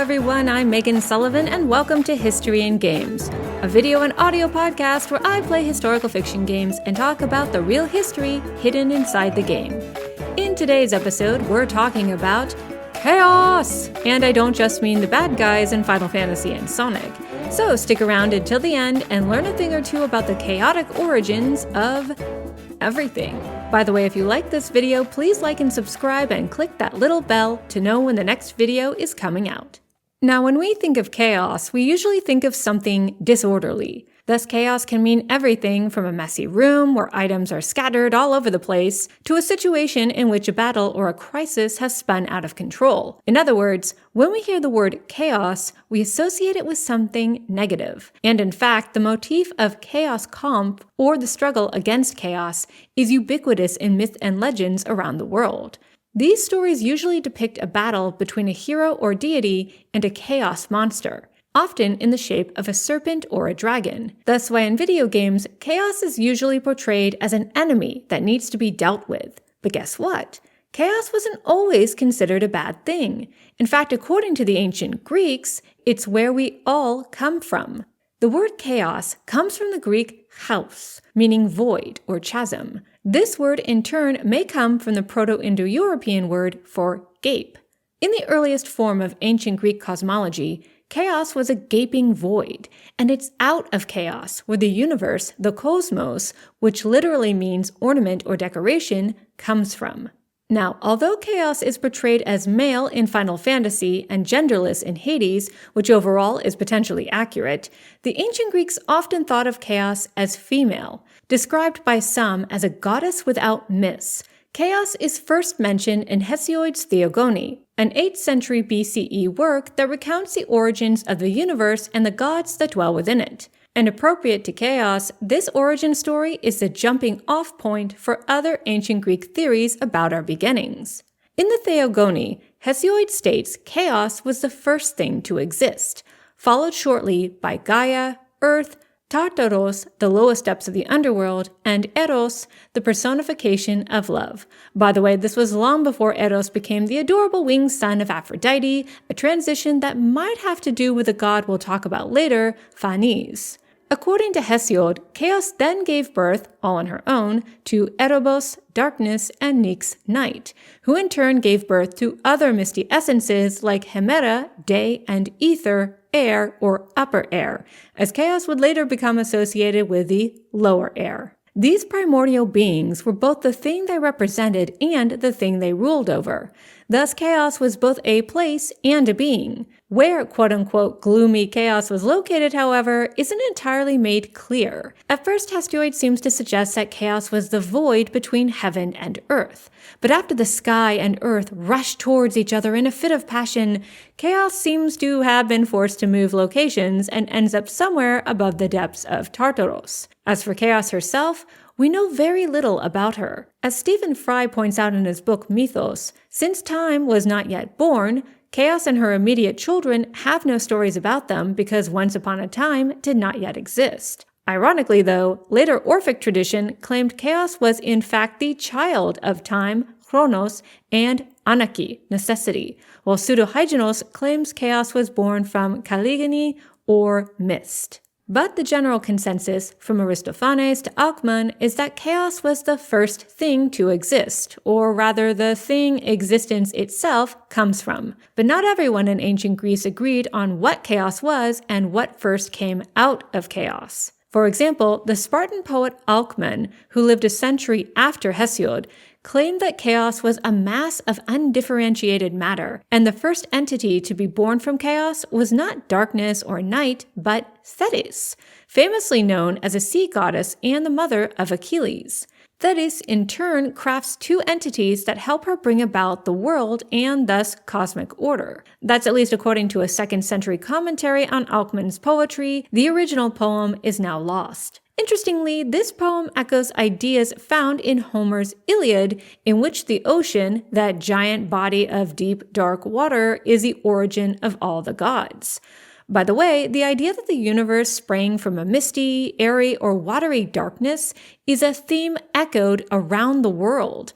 everyone, I'm Meghan Sullivan and welcome to History in Games, a video and audio podcast where I play historical fiction games and talk about the real history hidden inside the game. In today's episode, we're talking about chaos! And I don't just mean the bad guys in Final Fantasy and Sonic. So stick around until the end and learn a thing or two about the chaotic origins of everything. By the way, if you like this video, please like and subscribe and click that little bell to know when the next video is coming out. Now, when we think of chaos, we usually think of something disorderly. Thus, chaos can mean everything from a messy room where items are scattered all over the place to a situation in which a battle or a crisis has spun out of control. In other words, when we hear the word chaos, we associate it with something negative. And in fact, the motif of chaos comp, or the struggle against chaos, is ubiquitous in myth and legends around the world. These stories usually depict a battle between a hero or deity and a chaos monster, often in the shape of a serpent or a dragon. Thus why in video games, chaos is usually portrayed as an enemy that needs to be dealt with. But guess what? Chaos wasn't always considered a bad thing. In fact, according to the ancient Greeks, it's where we all come from. The word chaos comes from the Greek chaos, meaning void or chasm. This word in turn may come from the Proto-Indo-European word for gape. In the earliest form of ancient Greek cosmology, chaos was a gaping void, and it's out of chaos where the universe, the cosmos, which literally means ornament or decoration, comes from. Now, although chaos is portrayed as male in Final Fantasy and genderless in Hades, which overall is potentially accurate, the ancient Greeks often thought of chaos as female, described by some as a goddess without myths. Chaos is first mentioned in Hesiod's Theogony, an 8th century BCE work that recounts the origins of the universe and the gods that dwell within it. And appropriate to chaos, this origin story is the jumping-off point for other ancient Greek theories about our beginnings. In the Theogony, Hesiod states chaos was the first thing to exist, followed shortly by Gaia, Earth, Tartaros, the lowest depths of the underworld, and Eros, the personification of love. By the way, this was long before Eros became the adorable winged son of Aphrodite, a transition that might have to do with a god we'll talk about later, Phanes. According to Hesiod, chaos then gave birth, all on her own, to Erebos, darkness, and Nyx, night, who in turn gave birth to other misty essences like Hemera, day, and Ether, air or upper air, as chaos would later become associated with the lower air. These primordial beings were both the thing they represented and the thing they ruled over. Thus, chaos was both a place and a being. Where quote-unquote gloomy chaos was located, however, isn't entirely made clear. At first, Hesiod seems to suggest that chaos was the void between heaven and earth. But after the sky and earth rush towards each other in a fit of passion, chaos seems to have been forced to move locations and ends up somewhere above the depths of Tartaros. As for chaos herself, we know very little about her. As Stephen Fry points out in his book Mythos, since time was not yet born, Chaos and her immediate children have no stories about them because once upon a time did not yet exist. Ironically though, later Orphic tradition claimed Chaos was in fact the child of time, Chronos, and Anarchy, necessity, while Pseudo-Hyginos claims Chaos was born from Caligony or mist. But the general consensus, from Aristophanes to Alcman, is that chaos was the first thing to exist, or rather the thing existence itself comes from. But not everyone in ancient Greece agreed on what chaos was and what first came out of chaos. For example, the Spartan poet Alcman, who lived a century after Hesiod, claimed that chaos was a mass of undifferentiated matter, and the first entity to be born from chaos was not darkness or night, but Thetis, famously known as a sea goddess and the mother of Achilles. Thetis, in turn, crafts two entities that help her bring about the world and thus cosmic order. That's at least according to a 2nd century commentary on Alcman's poetry. The original poem is now lost. Interestingly, this poem echoes ideas found in Homer's Iliad, in which the ocean, that giant body of deep, dark water, is the origin of all the gods. By the way, the idea that the universe sprang from a misty, airy, or watery darkness is a theme echoed around the world.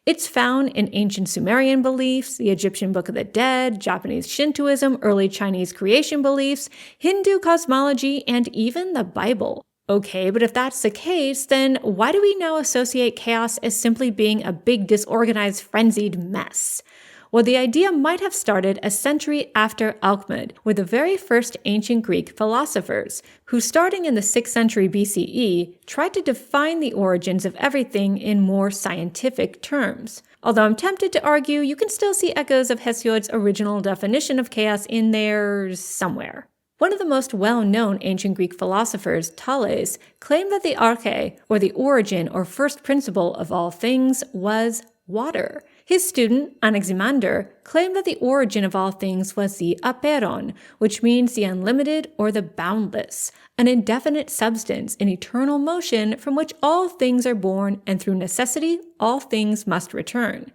It's found in ancient Sumerian beliefs, the Egyptian Book of the Dead, Japanese Shintoism, early Chinese creation beliefs, Hindu cosmology, and even the Bible. Okay, but if that's the case, then why do we now associate chaos as simply being a big disorganized, frenzied mess? Well, the idea might have started a century after Alcmede with the very first ancient Greek philosophers, who starting in the 6th century BCE, tried to define the origins of everything in more scientific terms. Although I'm tempted to argue you can still see echoes of Hesiod's original definition of chaos in there somewhere. One of the most well-known ancient Greek philosophers, Thales, claimed that the arche, or the origin or first principle of all things, was water. His student, Anaximander, claimed that the origin of all things was the apeiron, which means the unlimited or the boundless, an indefinite substance in eternal motion from which all things are born and through necessity all things must return.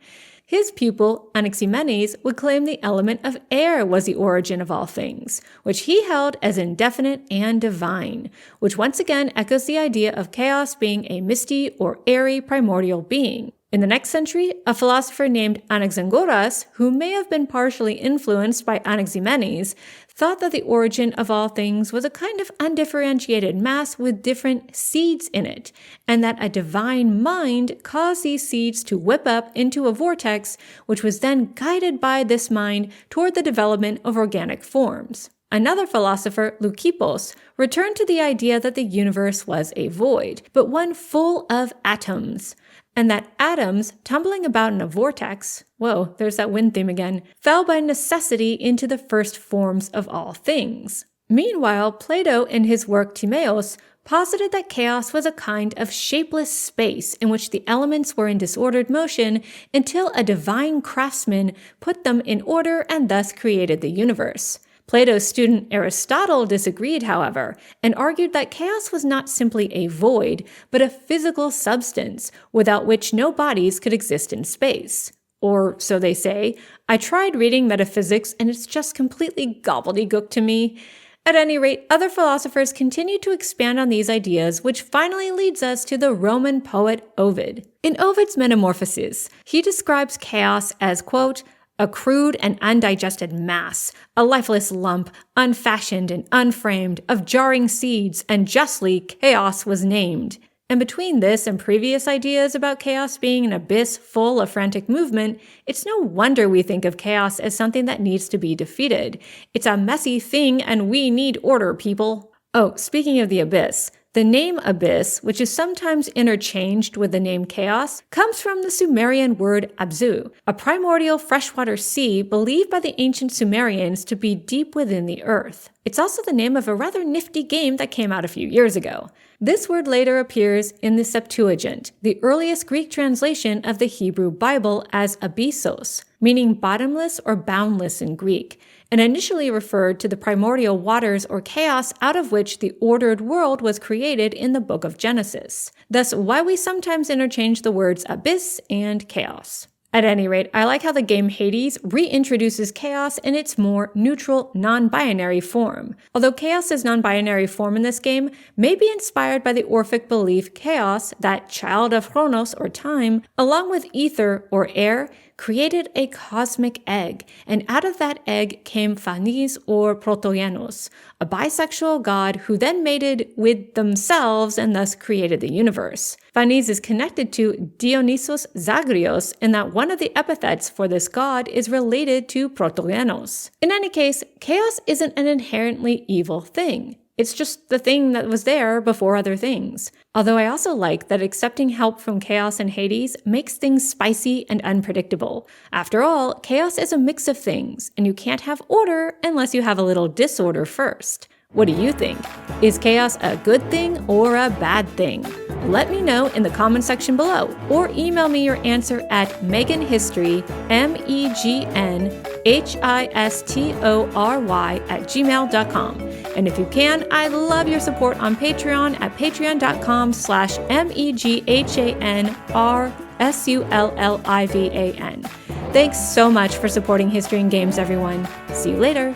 His pupil, Anaximenes, would claim the element of air was the origin of all things, which he held as indefinite and divine, which once again echoes the idea of chaos being a misty or airy primordial being. In the next century, a philosopher named Anaxagoras, who may have been partially influenced by Anaximenes, thought that the origin of all things was a kind of undifferentiated mass with different seeds in it, and that a divine mind caused these seeds to whip up into a vortex, which was then guided by this mind toward the development of organic forms. Another philosopher, Leucippus, returned to the idea that the universe was a void, but one full of atoms, and that atoms, tumbling about in a vortex, whoa, there's that wind theme again, fell by necessity into the first forms of all things. Meanwhile, Plato, in his work Timaeus, posited that chaos was a kind of shapeless space in which the elements were in disordered motion until a divine craftsman put them in order and thus created the universe. Plato's student Aristotle disagreed, however, and argued that chaos was not simply a void, but a physical substance without which no bodies could exist in space. Or, so they say. I tried reading metaphysics and it's just completely gobbledygook to me. At any rate, other philosophers continued to expand on these ideas, which finally leads us to the Roman poet Ovid. In Ovid's Metamorphoses, he describes chaos as, quote, a crude and undigested mass, a lifeless lump, unfashioned and unframed, of jarring seeds, and justly chaos was named. And between this and previous ideas about chaos being an abyss full of frantic movement, it's no wonder we think of chaos as something that needs to be defeated. It's a messy thing and we need order, people. Oh, speaking of the abyss, the name abyss, which is sometimes interchanged with the name chaos, comes from the Sumerian word abzu, a primordial freshwater sea believed by the ancient Sumerians to be deep within the earth. It's also the name of a rather nifty game that came out a few years ago. This word later appears in the Septuagint, the earliest Greek translation of the Hebrew Bible, as abyssos, meaning bottomless or boundless in Greek, and initially referred to the primordial waters or chaos out of which the ordered world was created in the book of Genesis. Thus, why we sometimes interchange the words abyss and chaos. At any rate, I like how the game Hades reintroduces chaos in its more neutral, non-binary form. Although chaos's non-binary form in this game may be inspired by the Orphic belief chaos, that child of Chronos or time, along with ether or air, created a cosmic egg, and out of that egg came Phanes or Protogenos, a bisexual god who then mated with themselves and thus created the universe. Phanes is connected to Dionysos Zagreus in that one of the epithets for this god is related to Protogenos. In any case, chaos isn't an inherently evil thing. It's just the thing that was there before other things. Although I also like that accepting help from chaos and Hades makes things spicy and unpredictable. After all, chaos is a mix of things, and you can't have order unless you have a little disorder first. What do you think? Is chaos a good thing or a bad thing? Let me know in the comment section below, or email me your answer at meghanhistory, meghanhistory @gmail.com. And if you can, I'd love your support on Patreon at patreon.com/meghanrsullivan. Thanks so much for supporting History and Games, everyone. See you later.